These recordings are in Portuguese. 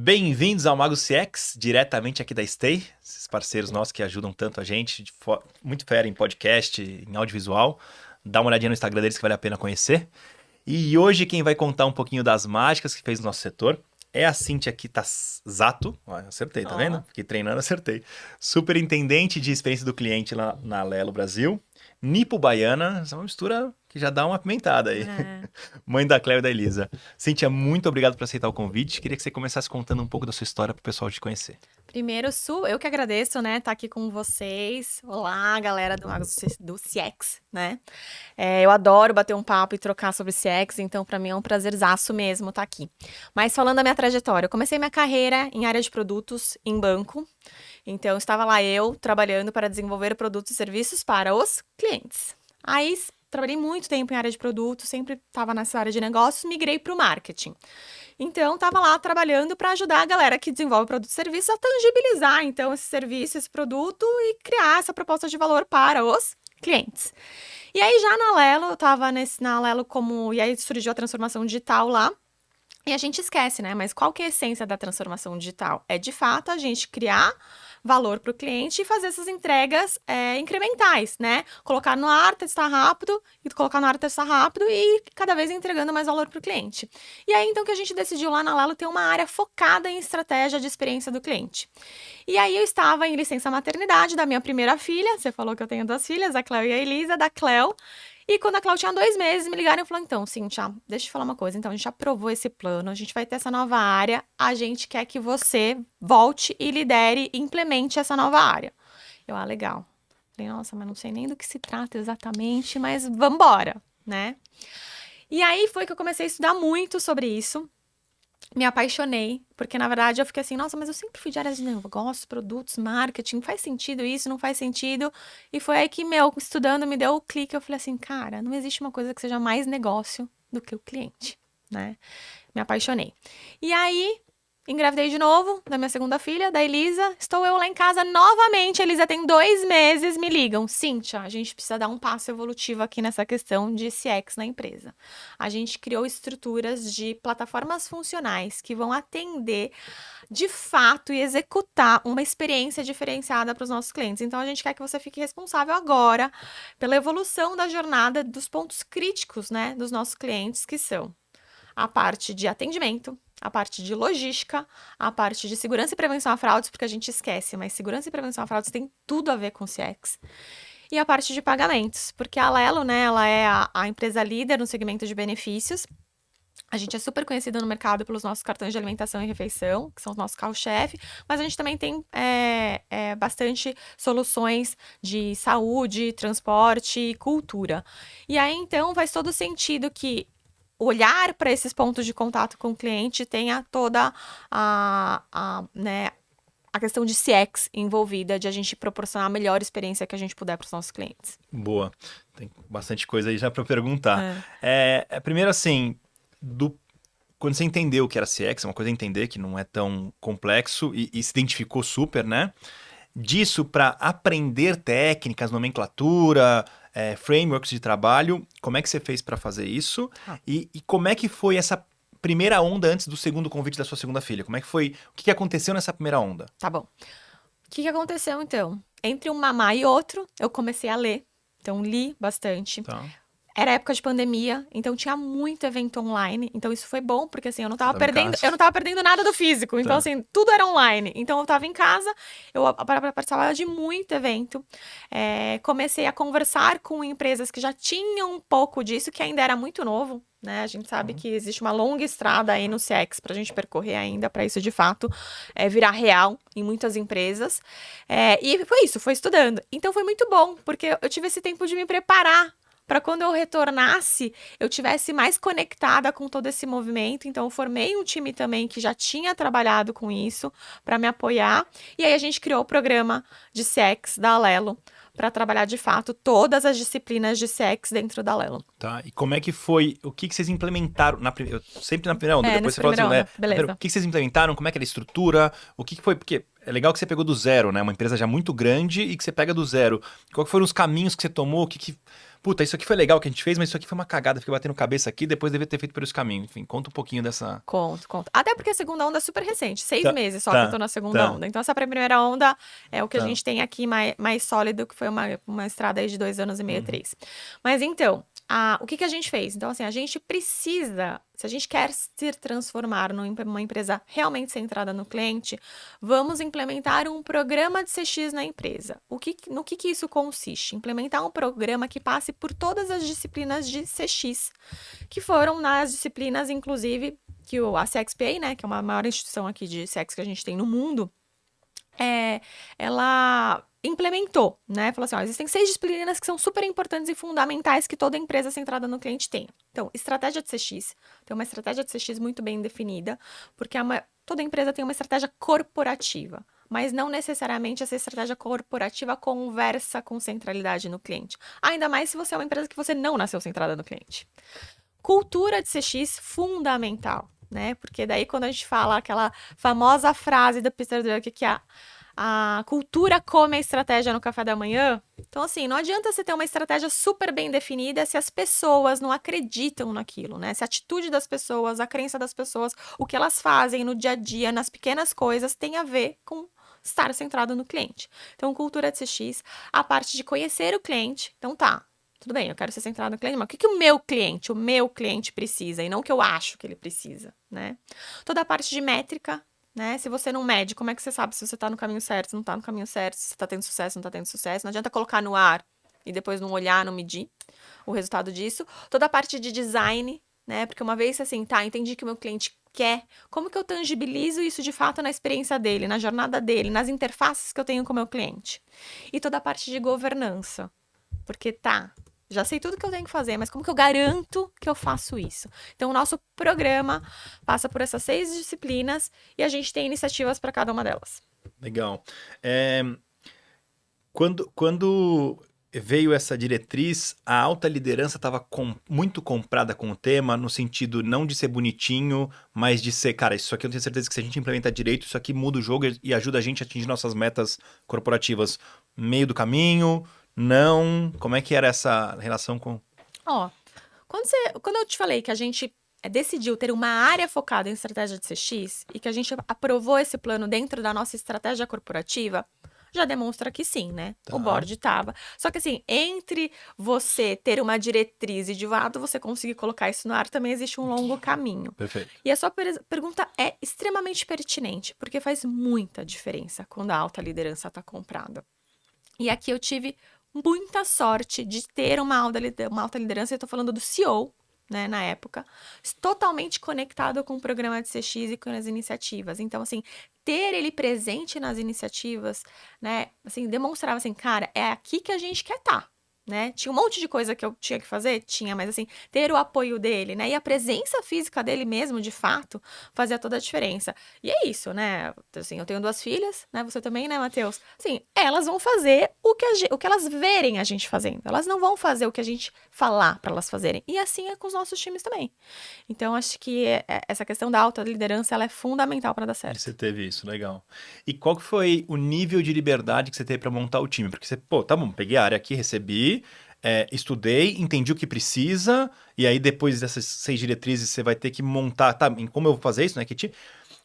Bem-vindos ao Mago CX, diretamente aqui da Stay, esses parceiros nossos que ajudam tanto a gente, muito fera em podcast, em audiovisual. Dá uma olhadinha no Instagram deles que vale a pena conhecer. E hoje quem vai contar um pouquinho das mágicas que fez no nosso setor é a Cíntia Kitazato. Acertei, tá vendo? Fiquei treinando, acertei. Superintendente de experiência do cliente lá na Alelo Brasil. Nipo Baiana, essa é uma mistura que já dá uma apimentada aí. Mãe da Cléo e da Elisa. Cíntia, muito obrigado por aceitar o convite. Queria que você começasse contando um pouco da sua história para o pessoal te conhecer. Primeiro, eu que agradeço, né, estar aqui com vocês. Olá, galera do CX, né? Eu adoro bater um papo e trocar sobre CX, então para mim é um prazerzaço mesmo estar aqui. Mas falando da minha trajetória, eu comecei minha carreira em área de produtos em banco. Então, estava lá eu trabalhando para desenvolver produtos e serviços para os clientes. Aí, trabalhei muito tempo em área de produtos, sempre estava nessa área de negócios, migrei para o marketing. Então, estava lá trabalhando para ajudar a galera que desenvolve produto e serviço a tangibilizar, então, esse serviço, esse produto e criar essa proposta de valor para os clientes. E aí, já na Alelo, eu estava na Alelo e aí surgiu a transformação digital lá. E a gente esquece, né? Mas qual que é a essência da transformação digital? É, de fato, a gente criar valor para o cliente e fazer essas entregas incrementais, né? Colocar no ar, testar rápido, e cada vez entregando mais valor para o cliente. E aí, então, que a gente decidiu lá na Lalo ter uma área focada em estratégia de experiência do cliente. E aí, eu estava em licença maternidade da minha primeira filha, você falou que eu tenho 2 filhas, a Cléo e a Elisa, da Cléo. E quando a Cláudia tinha 2 meses, me ligaram e falaram, então, Cíntia, deixa eu te falar uma coisa. Então, a gente aprovou esse plano, a gente vai ter essa nova área, a gente quer que você volte e lidere e implemente essa nova área. Eu, legal. Falei, nossa, mas não sei nem do que se trata exatamente, mas vambora, né? E aí foi que eu comecei a estudar muito sobre isso. Me apaixonei, porque na verdade eu fiquei assim, nossa, mas eu sempre fui de áreas de negócios, produtos, marketing, faz sentido isso, não faz sentido? E foi aí que, estudando, me deu o clique, eu falei assim, cara, não existe uma coisa que seja mais negócio do que o cliente, né? Me apaixonei. E aí, engravidei de novo da minha segunda filha, da Elisa. Estou eu lá em casa novamente. A Elisa tem 2 meses. Me ligam. Cíntia, a gente precisa dar um passo evolutivo aqui nessa questão de CX na empresa. A gente criou estruturas de plataformas funcionais que vão atender de fato e executar uma experiência diferenciada para os nossos clientes. Então, a gente quer que você fique responsável agora pela evolução da jornada dos pontos críticos, né, dos nossos clientes, que são a parte de atendimento, a parte de logística, a parte de segurança e prevenção a fraudes, porque a gente esquece, mas segurança e prevenção a fraudes tem tudo a ver com CX. E a parte de pagamentos, porque a Alelo, né, ela é a empresa líder no segmento de benefícios. A gente é super conhecido no mercado pelos nossos cartões de alimentação e refeição, que são os nossos carro-chefe, mas a gente também tem bastante soluções de saúde, transporte e cultura. E aí, então, faz todo sentido que olhar para esses pontos de contato com o cliente tenha toda a questão de CX envolvida, de a gente proporcionar a melhor experiência que a gente puder para os nossos clientes. Boa. Tem bastante coisa aí já para perguntar. Primeiro, assim, quando você entendeu o que era CX, é uma coisa entender que não é tão complexo e se identificou super, né? Disso para aprender técnicas, nomenclatura, frameworks de trabalho, como é que você fez para fazer isso? E como é que foi essa primeira onda antes do segundo convite da sua segunda filha? Como é que foi? O que aconteceu nessa primeira onda? Tá bom. O que aconteceu, então? Entre um mamá e outro, eu comecei a ler. Então, li bastante. Tá. Era época de pandemia, então tinha muito evento online. Então, isso foi bom, porque assim, eu não tava Tava em perdendo, casa. eu não tava perdendo nada do físico. Então, Tá. assim, tudo era online. Então, eu tava em casa, eu participava de muito evento. Comecei a conversar com empresas que já tinham um pouco disso, que ainda era muito novo, né? A gente sabe que existe uma longa estrada aí no CX pra gente percorrer ainda, para isso de fato virar real em muitas empresas. E foi isso, foi estudando. Então, foi muito bom, porque eu tive esse tempo de me preparar para quando eu retornasse, eu tivesse mais conectada com todo esse movimento. Então, eu formei um time também que já tinha trabalhado com isso para me apoiar. E aí, a gente criou o programa de CX da Alelo para trabalhar, de fato, todas as disciplinas de CX dentro da Alelo. Tá, e como é que foi, o que vocês implementaram, sempre na primeira onda, depois você fala assim, onda, beleza. O que vocês implementaram, como é que era a estrutura, o que foi, porque é legal que você pegou do zero, né? Uma empresa já muito grande e que você pega do zero. Qual foram os caminhos que você tomou? Puta, isso aqui foi legal que a gente fez, mas isso aqui foi uma cagada. Fiquei batendo cabeça aqui, depois devia ter feito por esse caminho. Enfim, conta um pouquinho dessa... Conto. Até porque a segunda onda é super recente, 6 meses só que eu tô Tá, na segunda tá, onda. Então, essa primeira onda é o que a tá. gente tem aqui mais sólido, que foi uma estrada aí de 2 anos e meio, Uhum. 3. Mas então, o que a gente fez? Então, assim, a gente precisa, se a gente quer se transformar numa empresa realmente centrada no cliente, vamos implementar um programa de CX na empresa. No que isso consiste? Implementar um programa que passe por todas as disciplinas de CX, que foram nas disciplinas, inclusive, que a CXPA, né, que é uma maior instituição aqui de CX que a gente tem no mundo, ela implementou, né? Falou assim, ó, existem 6 disciplinas que são super importantes e fundamentais que toda empresa centrada no cliente tem. Então, estratégia de CX. Tem uma estratégia de CX muito bem definida, porque toda empresa tem uma estratégia corporativa, mas não necessariamente essa estratégia corporativa conversa com centralidade no cliente. Ainda mais se você é uma empresa que você não nasceu centrada no cliente. Cultura de CX fundamental, né? Porque daí quando a gente fala aquela famosa frase do Peter Drucker que a cultura come a estratégia no café da manhã. Então, assim, não adianta você ter uma estratégia super bem definida se as pessoas não acreditam naquilo, né? Se a atitude das pessoas, a crença das pessoas, o que elas fazem no dia a dia, nas pequenas coisas, tem a ver com estar centrado no cliente. Então, cultura de CX, a parte de conhecer o cliente. Então, tudo bem, eu quero ser centrado no cliente, mas o que o meu cliente precisa e não o que eu acho que ele precisa, né? Toda a parte de métrica, né? Se você não mede, como é que você sabe se você tá no caminho certo, se não tá no caminho certo, se você tá tendo sucesso, não tá tendo sucesso? Não adianta colocar no ar e depois não olhar, não medir o resultado disso. Toda a parte de design, né? Porque uma vez assim, entendi que o meu cliente quer, como que eu tangibilizo isso de fato na experiência dele, na jornada dele, nas interfaces que eu tenho com o meu cliente? E toda a parte de governança. Porque já sei tudo que eu tenho que fazer, mas como que eu garanto que eu faço isso? Então, o nosso programa passa por essas 6 disciplinas e a gente tem iniciativas para cada uma delas. Legal. Quando veio essa diretriz, a alta liderança estava muito comprada com o tema, no sentido não de ser bonitinho, mas de ser, cara, isso aqui eu tenho certeza que se a gente implementar direito, isso aqui muda o jogo e ajuda a gente a atingir nossas metas corporativas. Meio do caminho, não. Como é que era essa relação com... Ó, quando eu te falei que a gente decidiu ter uma área focada em estratégia de CX e que a gente aprovou esse plano dentro da nossa estratégia corporativa, já demonstra que sim, né? Tá. O board tava. Só que assim, entre você ter uma diretriz e de lado você conseguir colocar isso no ar, também existe um longo caminho. Perfeito. E a sua pergunta é extremamente pertinente, porque faz muita diferença quando a alta liderança está comprada. E aqui eu tive muita sorte de ter uma alta liderança, eu tô falando do CEO, né, na época, totalmente conectado com o programa de CX e com as iniciativas. Então, assim, ter ele presente nas iniciativas, né, assim, demonstrava assim, cara, é aqui que a gente quer estar. Né? Tinha um monte de coisa que eu tinha que fazer? Tinha, mas assim, ter o apoio dele, né? E a presença física dele mesmo, de fato, fazia toda a diferença. E é isso, né? Assim, eu tenho 2 filhas, né? Você também, né, Matheus? Assim, elas vão fazer o que elas verem a gente fazendo. Elas não vão fazer o que a gente falar para elas fazerem. E assim é com os nossos times também. Então, acho que essa questão da alta liderança, ela é fundamental para dar certo. Você teve isso, legal. E qual que foi o nível de liberdade que você teve para montar o time? Porque você, tá bom, peguei a área aqui, recebi, estudei, entendi o que precisa, e aí depois dessas 6 diretrizes você vai ter que montar, como eu vou fazer isso, né, Kiti?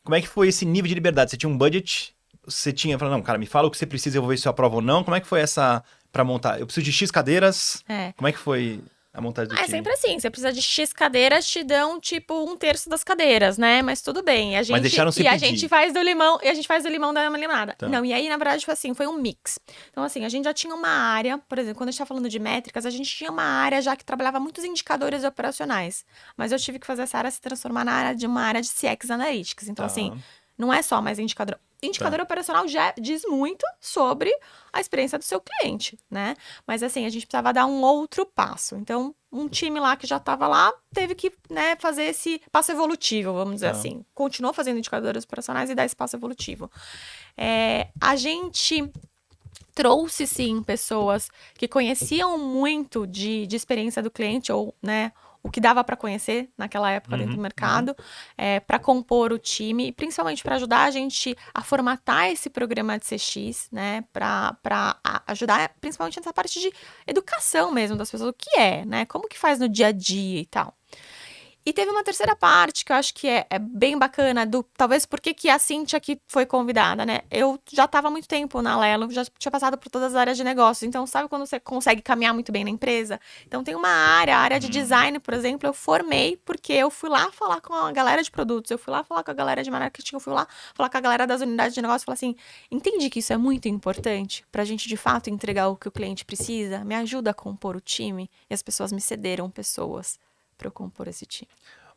Como é que foi esse nível de liberdade? Você tinha um budget? Você falou, não, cara, me fala o que você precisa, eu vou ver se eu aprovo ou não. Como é que foi essa para montar? Eu preciso de X cadeiras. Como é que foi a montagem do time? É sempre assim, você precisa de X cadeiras, te dão, tipo, 1/3 das cadeiras, né? Mas tudo bem. Mas deixaram você a pedir. gente faz do limão, e a gente faz do limão da limonada. Tá. Não, e aí, na verdade, foi assim, foi um mix. Então, assim, a gente já tinha uma área, por exemplo, quando a gente tá falando de métricas, a gente tinha uma área já que trabalhava muitos indicadores operacionais. Mas eu tive que fazer essa área se transformar uma área de CX Analytics. Então, assim, não é só mais indicador. Indicador operacional já diz muito sobre a experiência do seu cliente, né? Mas assim, a gente precisava dar um outro passo. Então, um time lá que já estava lá teve que, né, fazer esse passo evolutivo, vamos dizer assim. Continuou fazendo indicadores operacionais e dar esse passo evolutivo. A gente trouxe, sim, pessoas que conheciam muito de experiência do cliente ou, né, o que dava para conhecer naquela época dentro do mercado, para compor o time, e principalmente para ajudar a gente a formatar esse programa de CX, né? Para ajudar principalmente nessa parte de educação mesmo das pessoas, o que é, né? Como que faz no dia a dia e tal. E teve uma terceira parte que eu acho que é bem bacana, talvez por que a Cíntia que foi convidada, né? Eu já estava há muito tempo na Lelo, já tinha passado por todas as áreas de negócios, então sabe quando você consegue caminhar muito bem na empresa? Então tem uma área, a área de design, por exemplo, eu formei porque eu fui lá falar com a galera de produtos, eu fui lá falar com a galera de marketing, eu fui lá falar com a galera das unidades de negócio, falar assim, entendi que isso é muito importante pra gente de fato entregar o que o cliente precisa, me ajuda a compor o time, e as pessoas me cederam pessoas para eu compor esse time.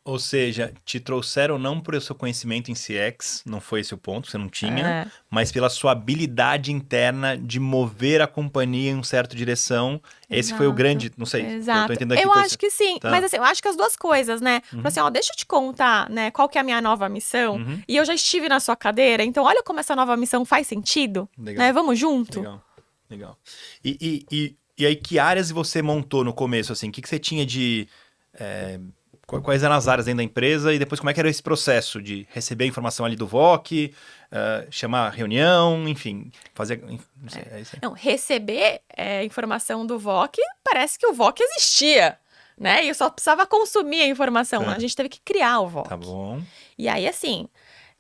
Ou seja, te trouxeram não por seu conhecimento em CX, não foi esse o ponto, você não tinha, mas pela sua habilidade interna de mover a companhia em uma certa direção. Esse foi o grande, não sei, Exato. eu tô entendendo aqui. Eu acho que sim, tá. mas assim, eu acho que as duas coisas, né? Assim, ó, deixa eu te contar, né, qual que é a minha nova missão, e eu já estive na sua cadeira, então olha como essa nova missão faz sentido, Legal. né? Vamos junto? Legal. E aí, que áreas você montou no começo, assim? O que você tinha de... quais eram as áreas dentro da empresa e depois como é que era esse processo de receber a informação ali do VOC, chamar reunião, enfim, fazer... Não sei, é isso aí. Não, receber informação do VOC, parece que o VOC existia, né? E eu só precisava consumir a informação. A gente teve que criar o VOC. Tá bom. E aí, assim,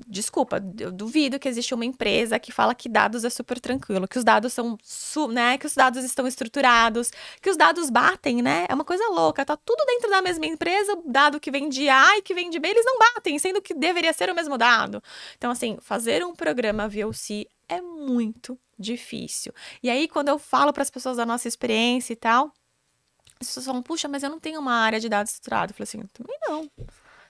desculpa, eu duvido que existe uma empresa que fala que dados é super tranquilo, que os dados são, né, que os dados estão estruturados, que os dados batem, né? É uma coisa louca, tá tudo dentro da mesma empresa, dado que vem de A e que vem de B, eles não batem, sendo que deveria ser o mesmo dado. Então, assim, fazer um programa VOC é muito difícil. E aí, quando eu falo para as pessoas da nossa experiência e tal, as pessoas falam, puxa, mas eu não tenho uma área de dados estruturada. Eu falo assim, eu também não.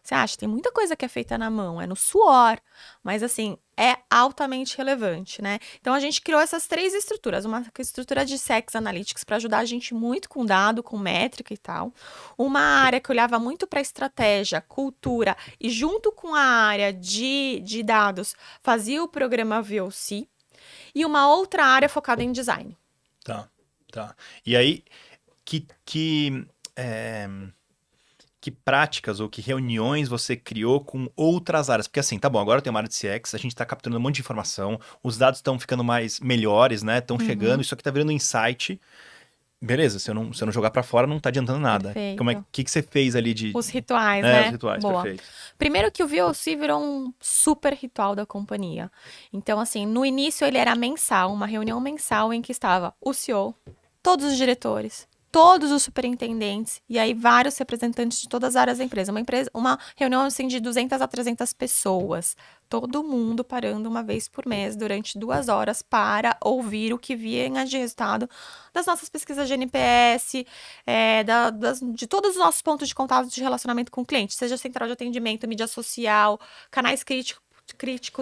Você acha? Tem muita coisa que é feita na mão, é no suor, mas assim, é altamente relevante, né? Então a gente criou essas 3 estruturas, uma estrutura de CX Analytics para ajudar a gente muito com dado, com métrica e tal, uma área que olhava muito para estratégia, cultura e junto com a área de dados fazia o programa VOC e uma outra área focada em design. Tá. E aí, que práticas ou que reuniões você criou com outras áreas? Porque assim, tá bom, agora tem uma área de CX, a gente tá capturando um monte de informação, os dados estão ficando melhores, né? Estão chegando, isso aqui tá virando insight. Beleza, se eu não jogar pra fora, não tá adiantando nada. Perfeito. Como que você fez ali de... Os rituais, né? Os rituais, Boa. perfeito. Primeiro que o VOC virou um super ritual da companhia. Então, assim, no início ele era mensal, uma reunião mensal em que estava o CEO, todos os diretores, todos os superintendentes e aí vários representantes de todas as áreas da empresa. Uma reunião assim de 200 a 300 pessoas. Todo mundo parando uma vez por mês durante 2 horas para ouvir o que vinha de resultado das nossas pesquisas de NPS, de todos os nossos pontos de contato de relacionamento com o cliente, seja central de atendimento, mídia social, canais críticos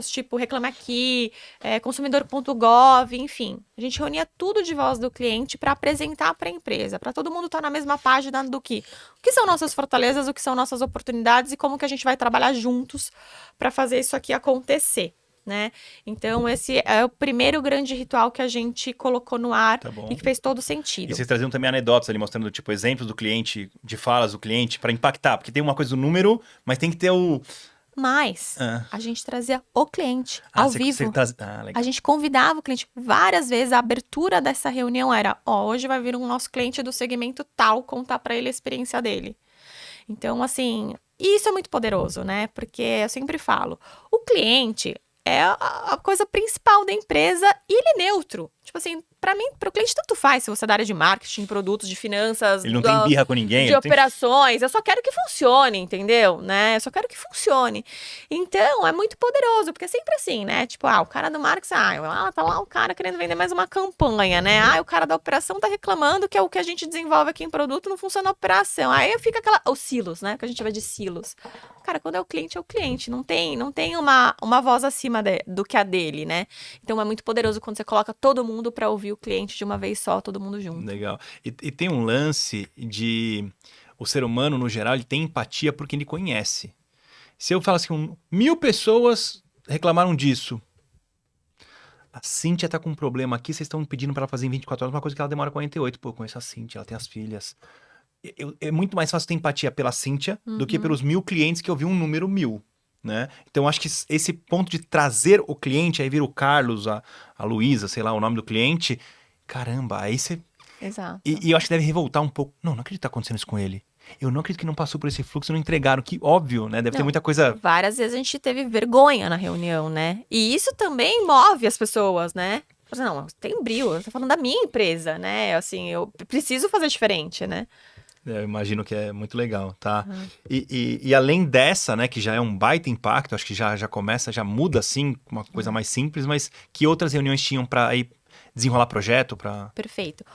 tipo Reclame Aqui, consumidor.gov, enfim. A gente reunia tudo de voz do cliente para apresentar para a empresa, para todo mundo estar na mesma página do o que são nossas fortalezas, o que são nossas oportunidades e como que a gente vai trabalhar juntos para fazer isso aqui acontecer, né? Então, esse é o primeiro grande ritual que a gente colocou no ar e que fez todo sentido. E vocês traziam também anedotas ali, mostrando, tipo, exemplos do cliente, de falas do cliente, para impactar, porque tem uma coisa do número, mas tem que ter o... Mas a gente trazia o cliente ao vivo. A gente convidava o cliente várias vezes. A abertura dessa reunião era: hoje vai vir um nosso cliente do segmento tal contar para ele a experiência dele. Então, assim, isso é muito poderoso, né? Porque eu sempre falo: o cliente é a coisa principal da empresa e ele é neutro. Tipo assim, para mim, para o cliente tanto faz se você é da área de marketing, produtos, de finanças, ele não tem birra com ninguém, de operações. Eu só quero que funcione, entendeu? Né? Eu só quero que funcione. Então, é muito poderoso, porque é sempre assim, né? Tipo, o cara do marketing, tá lá o cara querendo vender mais uma campanha, né? O cara da operação tá reclamando que é o que a gente desenvolve aqui em produto não funciona na operação. Aí fica os silos, né? Que a gente chama de silos. Cara, quando é o cliente, não tem uma voz acima do que a dele, né? Então, é muito poderoso quando você coloca todo mundo para ouvir o cliente de uma vez só, todo mundo junto. Legal. E tem um lance de... O ser humano, no geral, ele tem empatia por quem ele conhece. Se eu falo assim, 1000 pessoas reclamaram disso. A Cíntia tá com um problema aqui, vocês estão pedindo para ela fazer em 24 horas uma coisa que ela demora 48. Pô, eu conheço a Cíntia, ela tem as filhas. é muito mais fácil ter empatia pela Cíntia do que Uhum. pelos 1000 clientes que eu vi um número 1000, né? Então, eu acho que esse ponto de trazer o cliente, aí vira o Carlos, a Luísa, sei lá, o nome do cliente, caramba, aí você... Exato. E eu acho que deve revoltar um pouco. Não acredito que tá acontecendo isso com ele. Eu não acredito que não passou por esse fluxo, não entregaram, que óbvio, né? Deve ter Não, muita coisa... várias vezes a gente teve vergonha na reunião, né? E isso também move as pessoas, né? Não, tem brilho, eu tô falando da minha empresa, né? Assim, eu preciso fazer diferente, né? Eu imagino que é muito legal, tá? E além dessa, né, que já é um baita impacto, acho que já começa, já muda, assim, uma coisa mais simples, mas que outras reuniões tinham para aí desenrolar projeto, para... Perfeito.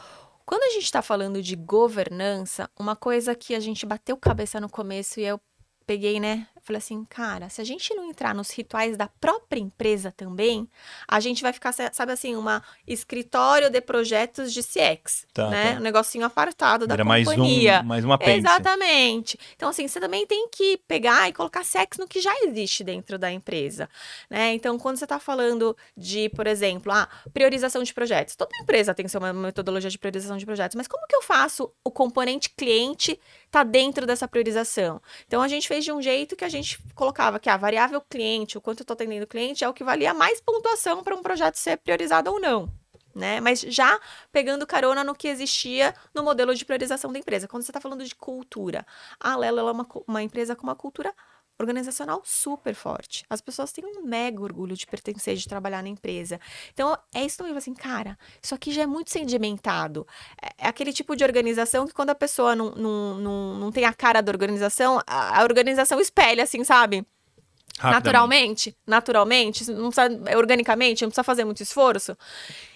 Quando a gente está falando de governança, uma coisa que a gente bateu cabeça no começo e eu peguei, né? Falei assim, cara, se a gente não entrar nos rituais da própria empresa também, a gente vai ficar, sabe assim, uma escritório de projetos de CX, Tá, né? tá. Um negocinho apartado da Vira companhia. mais um apêndice. Exatamente. Então, assim, você também tem que pegar e colocar CX no que já existe dentro da empresa, né? Então, quando você está falando de, por exemplo, priorização de projetos. Toda empresa tem sua metodologia de priorização de projetos, mas como que eu faço o componente cliente tá dentro dessa priorização? Então, a gente fez de um jeito que a gente colocava que a variável cliente, o quanto eu estou atendendo o cliente, é o que valia mais pontuação para um projeto ser priorizado ou não. Né? Mas já pegando carona no que existia no modelo de priorização da empresa. Quando você está falando de cultura, a Alelo ela é uma empresa com uma cultura organizacional super forte. As pessoas têm um mega orgulho de pertencer, de trabalhar na empresa. Então, é isso também, assim, cara, isso aqui já é muito sedimentado. É aquele tipo de organização que quando a pessoa não tem a cara da organização, a organização espelha, assim, sabe? Rapidamente. Naturalmente, não precisa, organicamente, não precisa fazer muito esforço.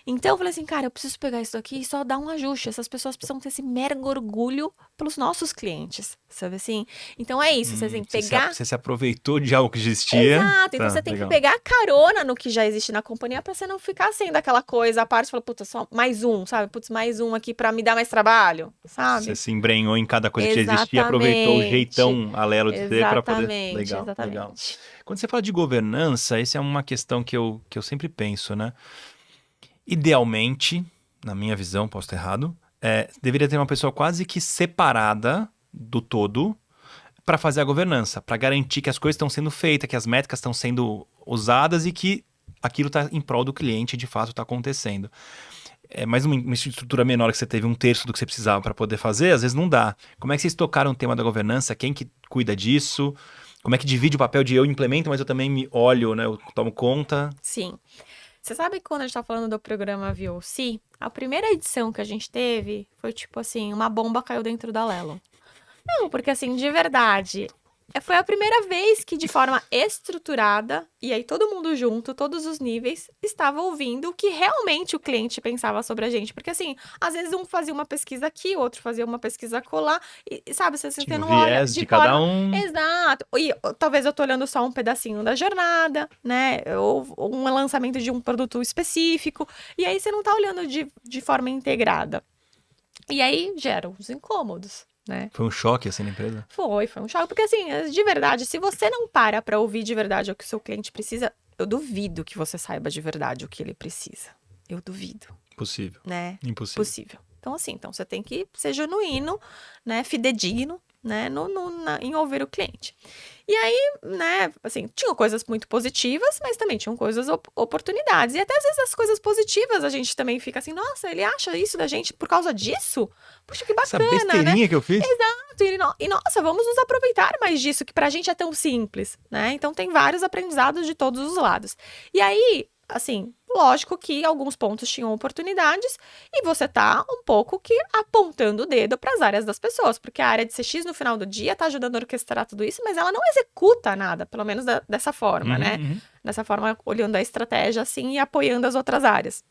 Então eu falei assim, cara, eu preciso pegar isso aqui e só dar um ajuste. Essas pessoas precisam ter esse mega orgulho pelos nossos clientes, sabe assim? Então é isso, você tem que pegar. Você se aproveitou de algo que existia. Exato, então Tá, você tem que legal. pegar carona no que já existe na companhia pra você não ficar sendo aquela coisa à parte, falar, puta, só mais um, sabe? Putz, mais um aqui pra me dar mais trabalho, sabe? Você se embrenhou em cada coisa que já existia e aproveitou o jeitão Alelo de ser para poder... Legal, legal. Exatamente. Quando você fala de governança, essa é uma questão que eu sempre penso, né? Idealmente, na minha visão, posso estar errado, deveria ter uma pessoa quase que separada do todo para fazer a governança, para garantir que as coisas estão sendo feitas, que as métricas estão sendo usadas e que aquilo está em prol do cliente e de fato está acontecendo. Mas uma estrutura menor que você teve um terço do que você precisava para poder fazer, às vezes não dá. Como é que vocês tocaram o tema da governança? Quem que cuida disso? Como é que divide o papel de eu implemento, mas eu também me olho, né? Eu tomo conta. Sim. Você sabe que quando a gente tá falando do programa VOC, a primeira edição que a gente teve foi tipo assim, uma bomba caiu dentro da Lelo. Não, porque assim, de verdade, foi a primeira vez que de forma estruturada, e aí todo mundo junto, todos os níveis, estava ouvindo o que realmente o cliente pensava sobre a gente. Porque assim, às vezes um fazia uma pesquisa aqui, o outro fazia uma pesquisa colar, e sabe, você Tinha o não olha viés de de cada forma... um. Exato. E talvez eu tô olhando só um pedacinho da jornada, né? Ou um lançamento de um produto específico, e aí você não tá olhando de forma integrada. E aí geram os incômodos. Né? Foi um choque assim na empresa? Foi um choque, porque assim, de verdade, se você não para pra ouvir de verdade o que o seu cliente precisa, eu duvido que você saiba de verdade o que ele precisa. Eu duvido. Possível. Né? Impossível. Possível. Então, assim, você tem que ser genuíno, né? Fidedigno, né? Em ouvir o cliente. E aí, né, assim, tinham coisas muito positivas, mas também tinham coisas, oportunidades. E até às vezes as coisas positivas a gente também fica assim, nossa, ele acha isso da gente por causa disso? Puxa, que bacana, essa besteirinha né? que eu fiz? Exato. E nossa, vamos nos aproveitar mais disso, que pra gente é tão simples, né? Então tem vários aprendizados de todos os lados. E aí, assim, lógico que alguns pontos tinham oportunidades e você tá um pouco que apontando o dedo para as áreas das pessoas, porque a área de CX no final do dia tá ajudando a orquestrar tudo isso, mas ela não executa nada, pelo menos dessa forma, né? Dessa forma, olhando a estratégia assim e apoiando as outras áreas.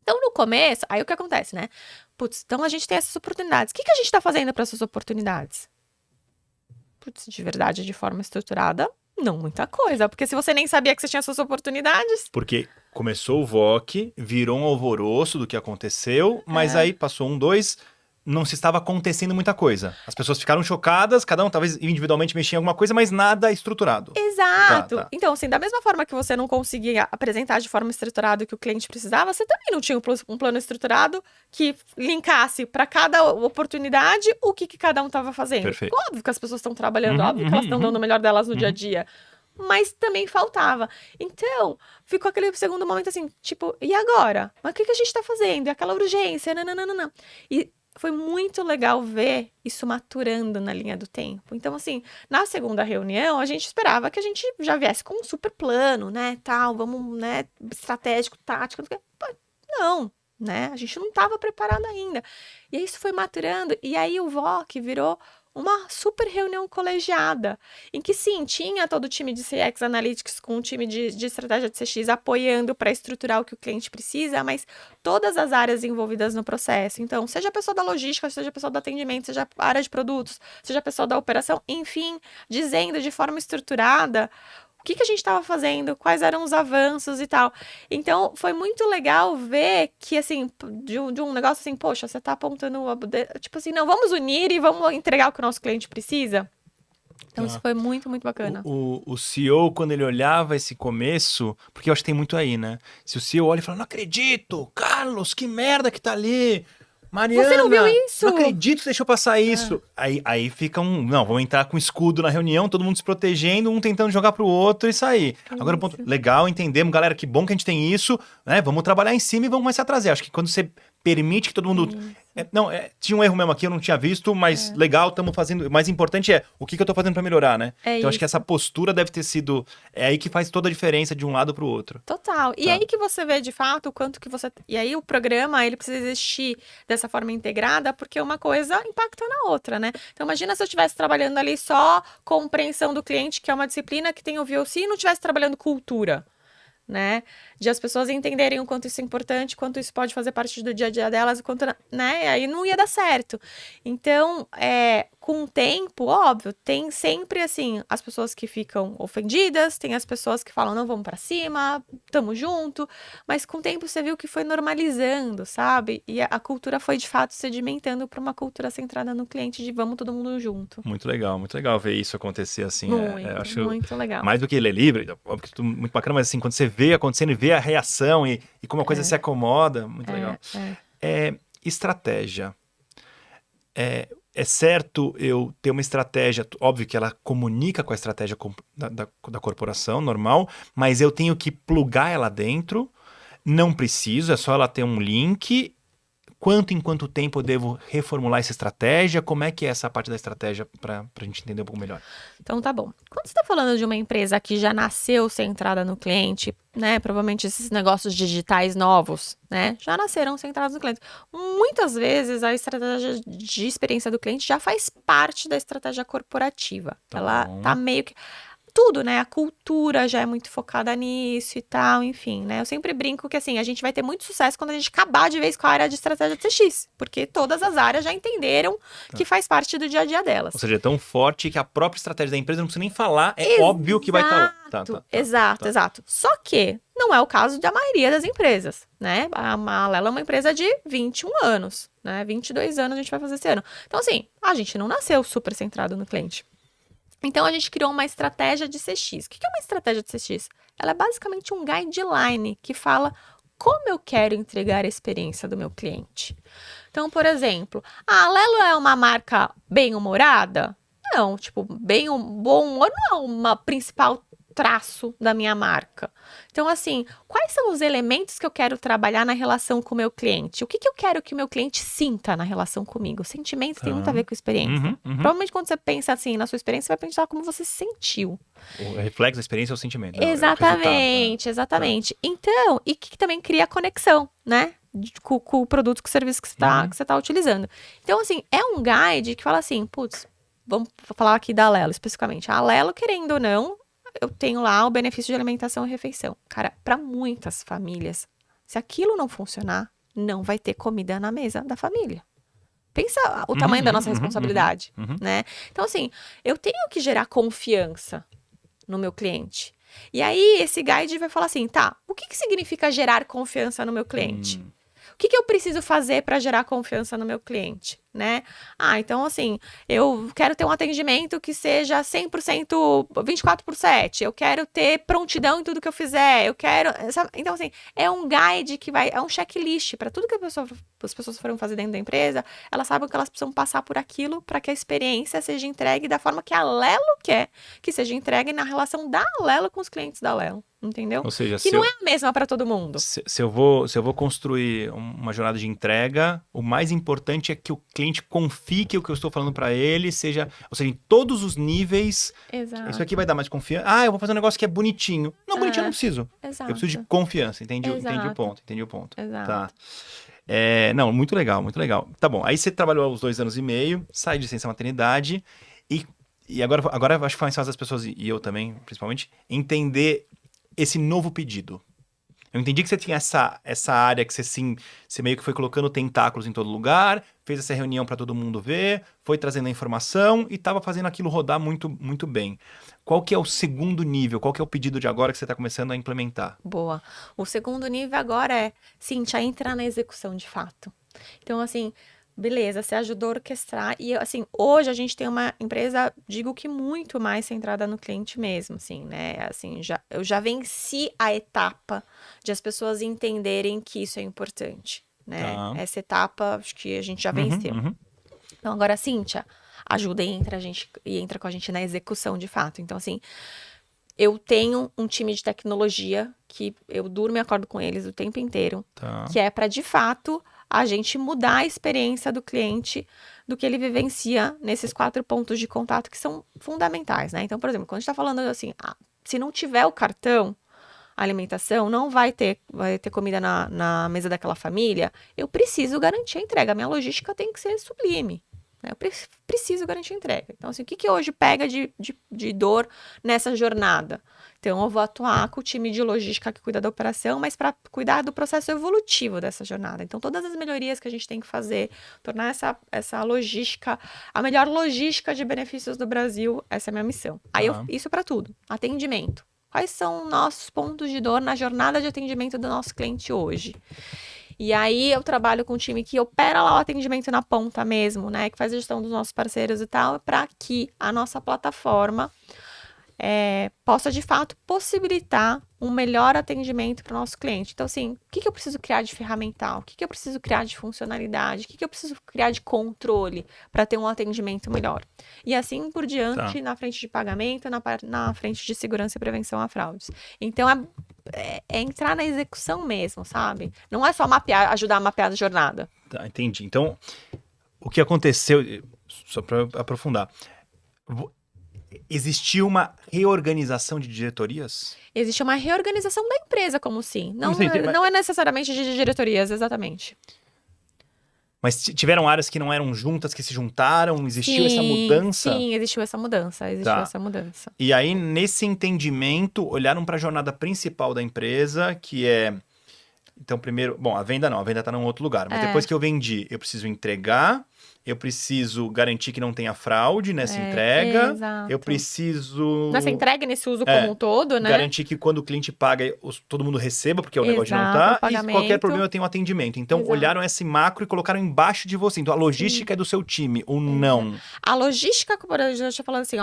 Então, no começo, aí o que acontece, né? Putz, então a gente tem essas oportunidades. O que a gente tá fazendo para essas oportunidades? Putz, de verdade, de forma estruturada, não muita coisa, porque se você nem sabia que você tinha essas oportunidades... Porque começou o VOC, virou um alvoroço do que aconteceu, mas aí passou 1, 2, não se estava acontecendo muita coisa. As pessoas ficaram chocadas, cada um talvez individualmente mexia em alguma coisa, mas nada estruturado. Exato. Tá. Então, assim, da mesma forma que você não conseguia apresentar de forma estruturada o que o cliente precisava, você também não tinha um plano estruturado que linkasse para cada oportunidade o que cada um estava fazendo. Perfeito. Óbvio que as pessoas estão trabalhando, óbvio que elas estão dando o melhor delas no dia a dia. Mas também faltava. Então, ficou aquele segundo momento assim, tipo, e agora? Mas o que a gente tá fazendo? E aquela urgência, não. E foi muito legal ver isso maturando na linha do tempo. Então, assim, na segunda reunião, a gente esperava que a gente já viesse com um super plano, né, tal, vamos, né, estratégico, tático, não, né, a gente não estava preparado ainda. E aí isso foi maturando, e aí o VOC virou uma super reunião colegiada, em que sim, tinha todo o time de CX Analytics com o time de estratégia de CX apoiando para estruturar o que o cliente precisa, mas todas as áreas envolvidas no processo. Então, seja a pessoa da logística, seja a pessoa do atendimento, seja a área de produtos, seja a pessoa da operação, enfim, dizendo de forma estruturada o que a gente estava fazendo, quais eram os avanços e tal. Então, foi muito legal ver que, assim, de um negócio assim, poxa, você tá apontando, tipo assim, não, vamos unir e vamos entregar o que o nosso cliente precisa. Então, isso foi muito, muito bacana. O CEO, quando ele olhava esse começo, porque eu acho que tem muito aí, né? Se o CEO olha e fala, não acredito, Carlos, que merda que tá ali. Mariana, você não viu isso? Não acredito que deixou passar isso. Aí fica não, vamos entrar com escudo na reunião, todo mundo se protegendo, um tentando jogar pro outro e sair. Agora, ponto, legal, entendemos, galera, que bom que a gente tem isso, né? Vamos trabalhar em cima e vamos começar a trazer. Acho que quando você permite que todo mundo... tinha um erro mesmo aqui, eu não tinha visto, mas legal, estamos fazendo... O mais importante é o que eu tô fazendo para melhorar, né? Então, acho que essa postura deve ter sido... É aí que faz toda a diferença de um lado pro outro. Total. E aí que você vê, de fato, o quanto que você... E aí o programa, ele precisa existir dessa forma integrada, porque uma coisa impacta na outra, né? Então, imagina se eu estivesse trabalhando ali só compreensão do cliente, que é uma disciplina que tem o VOC, e não estivesse trabalhando cultura, né? De as pessoas entenderem o quanto isso é importante, quanto isso pode fazer parte do dia a dia delas, quanto, né? Aí não ia dar certo. Então, com o tempo, óbvio, tem sempre, assim, as pessoas que ficam ofendidas, tem as pessoas que falam, não, vamos pra cima, tamo junto, mas com o tempo você viu que foi normalizando, sabe? E a cultura foi, de fato, sedimentando para uma cultura centrada no cliente de vamos todo mundo junto. Muito legal ver isso acontecer assim. Muito, acho muito legal. Mais do que ler livro, óbvio que muito bacana, mas assim, quando você vê acontecendo e vê a reação e como a coisa se acomoda, muito legal. Estratégia. É certo eu ter uma estratégia, óbvio que ela comunica com a estratégia da corporação, normal, mas eu tenho que plugar ela dentro, não preciso, é só ela ter um link. Em quanto tempo eu devo reformular essa estratégia? Como é que é essa parte da estratégia para a gente entender um pouco melhor? Então tá bom. Quando você está falando de uma empresa que já nasceu centrada no cliente, né? Provavelmente esses negócios digitais novos, né? Já nasceram centrados no cliente. Muitas vezes a estratégia de experiência do cliente já faz parte da estratégia corporativa. Ela tá meio que... Tudo, né? A cultura já é muito focada nisso e tal, enfim, né? Eu sempre brinco que, assim, a gente vai ter muito sucesso quando a gente acabar de vez com a área de estratégia de CX, porque todas as áreas já entenderam que faz parte do dia a dia delas. Ou seja, é tão forte que a própria estratégia da empresa não precisa nem falar, óbvio que vai estar lá. Exato. Só que não é o caso da maioria das empresas, né? A Alelo é uma empresa de 21 anos, né? 22 anos a gente vai fazer esse ano. Então, assim, a gente não nasceu super centrado no cliente. Então, a gente criou uma estratégia de CX. O que é uma estratégia de CX? Ela é basicamente um guideline que fala como eu quero entregar a experiência do meu cliente. Então, por exemplo, a Alelo é uma marca bem-humorada? Não, tipo, bom humor não é uma principal traço da minha marca. Então, assim, quais são os elementos que eu quero trabalhar na relação com o meu cliente? O que eu quero que o meu cliente sinta na relação comigo? O sentimento tem muito a ver com a experiência. Provavelmente, quando você pensa assim na sua experiência, você vai pensar como você se sentiu. O reflexo da experiência é o sentimento. Exatamente. Então, e que também cria conexão, né? Com o produto, com o serviço que você tá utilizando. Então, assim, é um guide que fala assim, putz, vamos falar aqui da Alelo especificamente. A Alelo, querendo ou não, eu tenho lá o benefício de alimentação e refeição. Cara, para muitas famílias, se aquilo não funcionar, não vai ter comida na mesa da família. Pensa o tamanho da nossa responsabilidade, né? Então, assim, eu tenho que gerar confiança no meu cliente. E aí, esse guide vai falar assim, tá, o que significa gerar confiança no meu cliente? O que eu preciso fazer para gerar confiança no meu cliente? né? Então assim, eu quero ter um atendimento que seja 100% 24/7, eu quero ter prontidão em tudo que eu fizer, eu quero... Então assim, é um guide que vai... É um checklist para tudo que as pessoas foram fazer dentro da empresa, elas sabem que elas precisam passar por aquilo para que a experiência seja entregue da forma que a Lelo quer que seja entregue na relação da Lelo com os clientes da Lelo. Entendeu? Ou seja, que não é a mesma para todo mundo. Se eu vou construir uma jornada de entrega, o mais importante é que o cliente confie que o que eu estou falando para ele seja, ou seja, em todos os níveis. Exato. Isso aqui vai dar mais confiança. Eu vou fazer um negócio que é bonitinho. Não, bonitinho eu não preciso. Exato. Eu preciso de confiança. Entendi o ponto. Exato. Tá. Não, muito legal, muito legal. Tá bom, aí você trabalhou os 2 anos e meio, sai de licença maternidade e agora acho que foi mais fácil das pessoas, e eu também, principalmente, entender esse novo pedido. Eu entendi que você tinha essa área que você meio que foi colocando tentáculos em todo lugar, fez essa reunião para todo mundo ver, foi trazendo a informação e estava fazendo aquilo rodar muito, muito bem. Qual que é o segundo nível? Qual que é o pedido de agora que você está começando a implementar? Boa. O segundo nível agora é, Cíntia, entrar na execução de fato. Então, assim, beleza, você ajudou a orquestrar. E, assim, hoje a gente tem uma empresa, digo que muito mais centrada no cliente mesmo, assim, né? Assim, eu já venci a etapa de as pessoas entenderem que isso é importante, né? Tá. Essa etapa, acho que a gente já venceu. Então, agora, Cíntia, ajuda e entra com a gente na execução de fato. Então, assim, eu tenho um time de tecnologia que eu durmo e acordo com eles o tempo inteiro, que é para, de fato, a gente mudar a experiência do cliente, do que ele vivencia nesses 4 pontos de contato que são fundamentais, né? Então, por exemplo, quando a gente está falando assim, se não tiver o cartão, a alimentação, não vai ter comida na mesa daquela família, eu preciso garantir a entrega. A minha logística tem que ser sublime. Né? Eu preciso garantir a entrega. Então, assim, o que hoje pega de dor nessa jornada? Então, eu vou atuar com o time de logística que cuida da operação, mas para cuidar do processo evolutivo dessa jornada. Então, todas as melhorias que a gente tem que fazer, tornar essa logística a melhor logística de benefícios do Brasil, essa é a minha missão. Aí, isso para tudo. Atendimento. Quais são nossos pontos de dor na jornada de atendimento do nosso cliente hoje? E aí eu trabalho com um time que opera lá o atendimento na ponta mesmo, né? Que faz a gestão dos nossos parceiros e tal, para que a nossa plataforma possa, de fato, possibilitar um melhor atendimento para o nosso cliente. Então, assim, o que eu preciso criar de ferramental? O que eu preciso criar de funcionalidade? O que eu preciso criar de controle para ter um atendimento melhor? E assim por diante, na frente de pagamento, na frente de segurança e prevenção a fraudes. Então, é entrar na execução mesmo, sabe? Não é só ajudar a mapear a jornada. Tá, entendi. Então, o que aconteceu, só para aprofundar, existiu uma reorganização de diretorias? Existe uma reorganização da empresa, como sim. Não é necessariamente de diretorias, exatamente. Mas tiveram áreas que não eram juntas, que se juntaram? Existiu essa mudança? Sim, existiu essa mudança. E aí, nesse entendimento, olharam para a jornada principal da empresa, que é... Então, primeiro... Bom, a venda está num outro lugar. Mas depois que eu vendi, eu preciso entregar... Eu preciso garantir que não tenha fraude nessa entrega. Exato. Eu preciso... Nessa entrega, nesse uso como um todo, né? Garantir que quando o cliente paga, todo mundo receba, porque o negócio não tá. E qualquer problema tem um atendimento. Então, olharam esse macro e colocaram embaixo de você. Então, a logística é do seu time, ou não? A logística, por exemplo, eu estou falando assim,